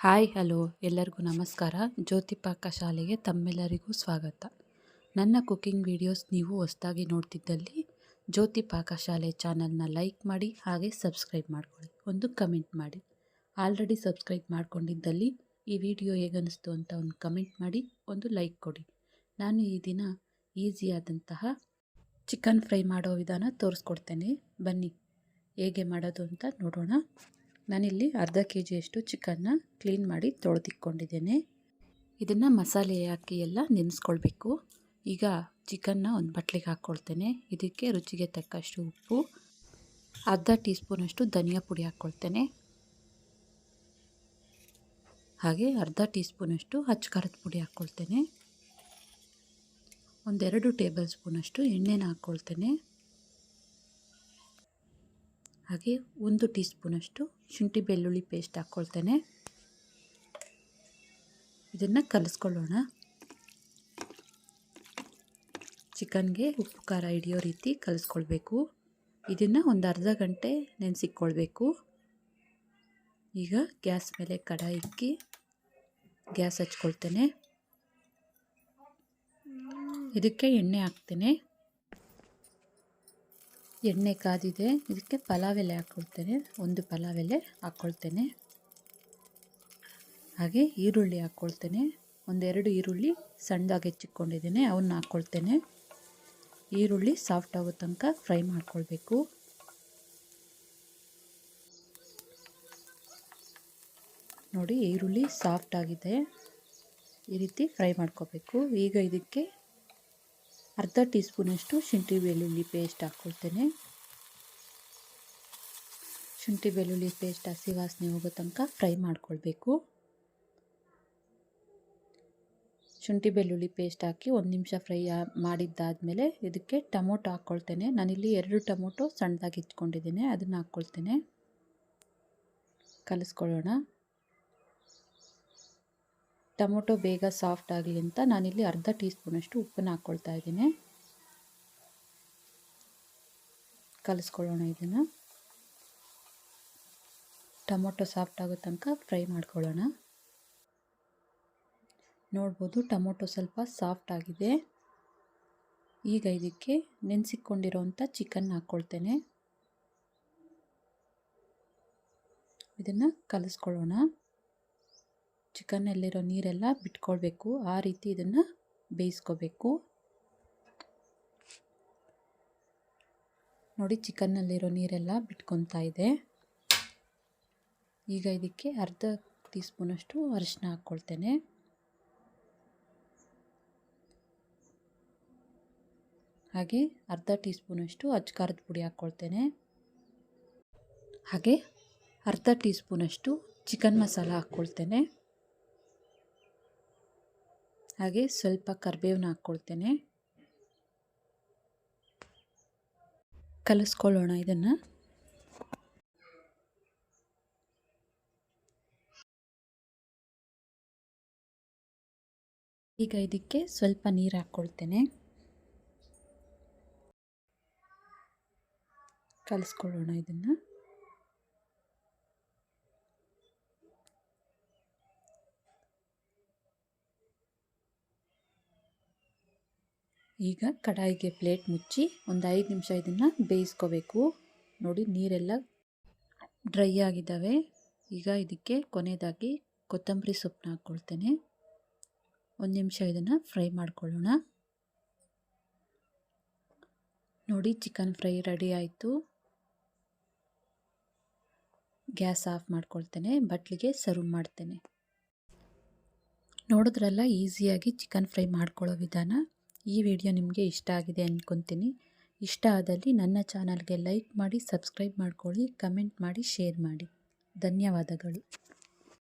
Hi hello ಎಲ್ಲರಿಗೂ ನಮಸ್ಕಾರ. ಜ್ಯೋತಿ ಪಾಕ ಶಾಲೆಗೆ ತಮ್ಮೆಲ್ಲರಿಗೂ ಸ್ವಾಗತ. ನನ್ನ ಕುಕಿಂಗ್ ವಿಡಿಯೋಸ್ ನೀವು ಹೊಸದಾಗಿ ನೋಡ್ತಿದ್ದಲ್ಲಿ ಜ್ಯೋತಿ ಪಾಕ ಶಾಲೆ ಚಾನಲ್ನ ಲೈಕ್ ಮಾಡಿ, ಹಾಗೆ ಸಬ್ಸ್ಕ್ರೈಬ್ ಮಾಡ್ಕೊಳ್ಳಿ, ಒಂದು ಕಮೆಂಟ್ ಮಾಡಿ. ಆಲ್ರೆಡಿ ಸಬ್ಸ್ಕ್ರೈಬ್ ಮಾಡ್ಕೊಂಡಿದ್ದಲ್ಲಿ ಈ ವಿಡಿಯೋ ಹೇಗನ್ನಿಸ್ತು ಅಂತ ಒಂದು ಕಮೆಂಟ್ ಮಾಡಿ, ಒಂದು ಲೈಕ್ ಕೊಡಿ. ನಾನು ಈ ದಿನ ಈಸಿಯಾದಂತಹ ಚಿಕನ್ ಫ್ರೈ ಮಾಡೋ ವಿಧಾನ ತೋರಿಸ್ಕೊಡ್ತೇನೆ. ಬನ್ನಿ ಹೇಗೆ ಮಾಡೋದು ಅಂತ ನೋಡೋಣ. ನಾನಿಲ್ಲಿ ಅರ್ಧ ಕೆಜಿಯಷ್ಟು ಚಿಕನ್ನ ಕ್ಲೀನ್ ಮಾಡಿ ತೊಳೆದಿಟ್ಕೊಂಡಿದ್ದೇನೆ. ಇದನ್ನು ಮಸಾಲೆ ಹಾಕಿ ಎಲ್ಲ ನೆನೆಸ್ಕೊಳ್ಬೇಕು. ಈಗ ಚಿಕನ್ನ ಒಂದು ಬಟ್ಲಿಗೆ ಹಾಕ್ಕೊಳ್ತೇನೆ. ಇದಕ್ಕೆ ರುಚಿಗೆ ತಕ್ಕಷ್ಟು ಉಪ್ಪು, ಅರ್ಧ ಟೀ ಸ್ಪೂನಷ್ಟು ಧನಿಯಾ ಪುಡಿ ಹಾಕ್ಕೊಳ್ತೇನೆ, ಹಾಗೆ ಅರ್ಧ ಟೀ ಸ್ಪೂನಷ್ಟು ಅಚ್ಚ ಪುಡಿ ಹಾಕ್ಕೊಳ್ತೇನೆ, ಒಂದೆರಡು ಟೇಬಲ್ ಸ್ಪೂನಷ್ಟು ಎಣ್ಣೆನ ಹಾಕ್ಕೊಳ್ತೇನೆ, ಹಾಗೆ ಒಂದು ಟೀ ಸ್ಪೂನಷ್ಟು ಶುಂಠಿ ಬೆಳ್ಳುಳ್ಳಿ ಪೇಸ್ಟ್ ಹಾಕ್ಕೊಳ್ತೇನೆ. ಇದನ್ನು ಕಲಿಸ್ಕೊಳ್ಳೋಣ. ಚಿಕನ್ಗೆ ಉಪ್ಪು ಖಾರ ಹಿಡಿಯೋ ರೀತಿ ಕಲಿಸ್ಕೊಳ್ಬೇಕು. ಇದನ್ನು ಒಂದು ಅರ್ಧ ಗಂಟೆ ನೆನೆಸಿಕ್ಕೊಳ್ಬೇಕು. ಈಗ ಗ್ಯಾಸ್ ಮೇಲೆ ಕಡಾಯಿ ಇಕ್ಕಿ ಗ್ಯಾಸ್ ಹಚ್ಕೊಳ್ತೇನೆ. ಇದಕ್ಕೆ ಎಣ್ಣೆ ಹಾಕ್ತೇನೆ. ಎಣ್ಣೆ ಕಾದಿದೆ. ಇದಕ್ಕೆ ಪಲಾವ್ ಎಲೆ ಹಾಕ್ಕೊಳ್ತೇನೆ. ಒಂದು ಪಲಾವ್ ಎಲೆ ಹಾಕ್ಕೊಳ್ತೇನೆ, ಹಾಗೆ ಈರುಳ್ಳಿ ಹಾಕ್ಕೊಳ್ತೇನೆ. ಒಂದೆರಡು ಈರುಳ್ಳಿ ಸಣ್ಣದಾಗಿ ಹೆಚ್ಚಿಕೊಂಡಿದ್ದೇನೆ, ಅವನ್ನ ಹಾಕ್ಕೊಳ್ತೇನೆ. ಈರುಳ್ಳಿ ಸಾಫ್ಟ್ ಆಗೋ ತನಕ ಫ್ರೈ ಮಾಡ್ಕೊಳ್ಬೇಕು. ನೋಡಿ, ಈರುಳ್ಳಿ ಸಾಫ್ಟ್ ಆಗಿದೆ. ಈ ರೀತಿ ಫ್ರೈ ಮಾಡ್ಕೋಬೇಕು. ಈಗ ಇದಕ್ಕೆ ಅರ್ಧ ಟೀ ಸ್ಪೂನಷ್ಟು ಶುಂಠಿ ಬೆಳ್ಳುಳ್ಳಿ ಪೇಸ್ಟ್ ಹಾಕ್ಕೊಳ್ತೇನೆ. ಶುಂಠಿ ಬೆಳ್ಳುಳ್ಳಿ ಪೇಸ್ಟ್ ಹಸಿ ವಾಸನೆ ಹೋಗೋ ತನಕ ಫ್ರೈ ಮಾಡ್ಕೊಳ್ಬೇಕು. ಶುಂಠಿ ಬೆಳ್ಳುಳ್ಳಿ ಪೇಸ್ಟ್ ಹಾಕಿ ಒಂದು ನಿಮಿಷ ಫ್ರೈ ಮಾಡಿದ್ದಾದಮೇಲೆ ಇದಕ್ಕೆ ಟೊಮೊಟೊ ಹಾಕ್ಕೊಳ್ತೇನೆ. ನಾನಿಲ್ಲಿ 2 ಟೊಮೊಟೊ ಸಣ್ಣದಾಗಿ ಇಟ್ಕೊಂಡಿದ್ದೇನೆ, ಅದನ್ನು ಹಾಕ್ಕೊಳ್ತೇನೆ. ಕಲಿಸ್ಕೊಳ್ಳೋಣ. ಟೊಮೊಟೊ ಬೇಗ ಸಾಫ್ಟ್ ಆಗಲಿ ಅಂತ ನಾನಿಲ್ಲಿ ಅರ್ಧ ಟೀ ಸ್ಪೂನಷ್ಟು ಉಪ್ಪನ್ನು ಹಾಕ್ಕೊಳ್ತಾ ಇದ್ದೀನಿ. ಕಲಿಸ್ಕೊಳ್ಳೋಣ. ಇದನ್ನು ಟೊಮೊಟೊ ಸಾಫ್ಟ್ ಆಗೋ ತನಕ ಫ್ರೈ ಮಾಡ್ಕೊಳ್ಳೋಣ. ನೋಡ್ಬೋದು, ಟೊಮೊಟೊ ಸ್ವಲ್ಪ ಸಾಫ್ಟ್ ಆಗಿದೆ. ಈಗ ಇದಕ್ಕೆ ನೆನೆಸಿಕೊಂಡಿರೋಂಥ ಚಿಕನ್ ಹಾಕ್ಕೊಳ್ತೇನೆ. ಇದನ್ನು ಕಲಿಸ್ಕೊಳ್ಳೋಣ. ಚಿಕನ್ನಲ್ಲಿರೋ ನೀರೆಲ್ಲ ಬಿಟ್ಕೊಳ್ಬೇಕು. ಆ ರೀತಿ ಇದನ್ನು ಬೇಯಿಸ್ಕೋಬೇಕು. ನೋಡಿ, ಚಿಕನ್ನಲ್ಲಿರೋ ನೀರೆಲ್ಲ ಬಿಟ್ಕೊತಾ ಇದೆ. ಈಗ ಇದಕ್ಕೆ ಅರ್ಧ ಟೀ ಸ್ಪೂನಷ್ಟು ಅರಿಶಿನ ಹಾಕ್ಕೊಳ್ತೇನೆ. ಹಾಗೆ ಅರ್ಧ ಟೀ ಸ್ಪೂನಷ್ಟು ಅಚ್ಚ ಖಾರದ ಪುಡಿ ಹಾಕ್ಕೊಳ್ತೇನೆ. ಹಾಗೆ ಅರ್ಧ ಟೀ ಸ್ಪೂನಷ್ಟು ಚಿಕನ್ ಮಸಾಲ ಹಾಕ್ಕೊಳ್ತೇನೆ. ಹಾಗೆ ಸ್ವಲ್ಪ ಕರಿಬೇವನ್ನ ಹಾಕ್ಕೊಳ್ತೇನೆ. ಕಲಿಸ್ಕೊಳ್ಳೋಣ ಇದನ್ನು. ಈಗ ಇದಕ್ಕೆ ಸ್ವಲ್ಪ ನೀರು ಹಾಕ್ಕೊಳ್ತೇನೆ. ಕಲಿಸ್ಕೊಳ್ಳೋಣ ಇದನ್ನು. ಈಗ ಕಡಾಯಿಗೆ ಪ್ಲೇಟ್ ಮುಚ್ಚಿ ಒಂದು 5 ನಿಮಿಷ ಇದನ್ನು ಬೇಯಿಸ್ಕೋಬೇಕು. ನೋಡಿ, ನೀರೆಲ್ಲ ಡ್ರೈ ಆಗಿದ್ದಾವೆ. ಈಗ ಇದಕ್ಕೆ ಕೊನೆಯದಾಗಿ ಕೊತ್ತಂಬರಿ ಸೊಪ್ಪನ್ನ ಹಾಕ್ಕೊಳ್ತೇನೆ. 1 ನಿಮಿಷ ಇದನ್ನು ಫ್ರೈ ಮಾಡ್ಕೊಳ್ಳೋಣ. ನೋಡಿ, ಚಿಕನ್ ಫ್ರೈ ರೆಡಿ ಆಯಿತು. ಗ್ಯಾಸ್ ಆಫ್ ಮಾಡ್ಕೊಳ್ತೇನೆ. ಬಟ್ಲಿಗೆ ಸರ್ವ್ ಮಾಡ್ತೇನೆ. ನೋಡಿದ್ರಲ್ಲ, ಈಸಿಯಾಗಿ ಚಿಕನ್ ಫ್ರೈ ಮಾಡ್ಕೊಳ್ಳೋ ವಿಧಾನ. ಈ ವಿಡಿಯೋ ನಿಮಗೆ ಇಷ್ಟ ಆಗಿದೆ ಅಂದ್ಕೊತೀನಿ. ಇಷ್ಟ ಆದಲ್ಲಿ ನನ್ನ ಚಾನಲ್ಗೆ ಲೈಕ್ ಮಾಡಿ, ಸಬ್ಸ್ಕ್ರೈಬ್ ಮಾಡ್ಕೊಳ್ಳಿ, ಕಮೆಂಟ್ ಮಾಡಿ, ಶೇರ್ ಮಾಡಿ. ಧನ್ಯವಾದಗಳು.